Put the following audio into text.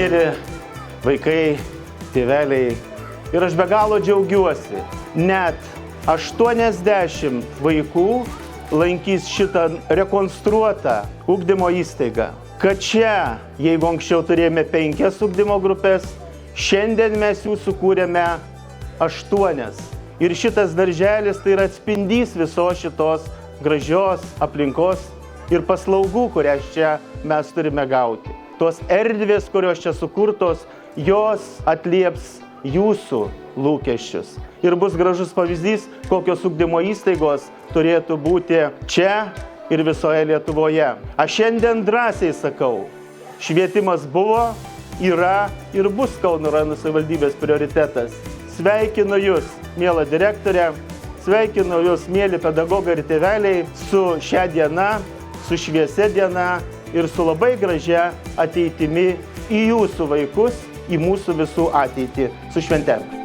mėly vaikai, tėveliai. Ir aš be galo džiaugiuosi. Net 80 vaikų lankys šitą rekonstruotą ugdymo įstaigą. Kad čia, jeigu anksčiau turėjome 5 ugdymo grupės, šiandien mes jų sukūrėme 8. Ir šitas darželis tai yra atspindys visos šitos gražios aplinkos ir paslaugų, kurias čia mes turime gauti. Tos erdvės, kurios čia sukurtos, jos atlieps jūsų lūkesčius. Ir bus gražus pavyzdys, kokios ugdymo įstaigos turėtų būti čia ir visoje Lietuvoje. Aš šiandien drąsiai sakau, švietimas buvo, yra ir bus Kauno rajono savivaldybės prioritetas. Sveikinu Jūs, miela direktorė, sveikinu Jūs, mieli pedagogai ir tėveliai, su šia diena, su šviesia diena ir su labai gražia ateitimi į jūsų vaikus, į mūsų visų ateitį. Su šventėm.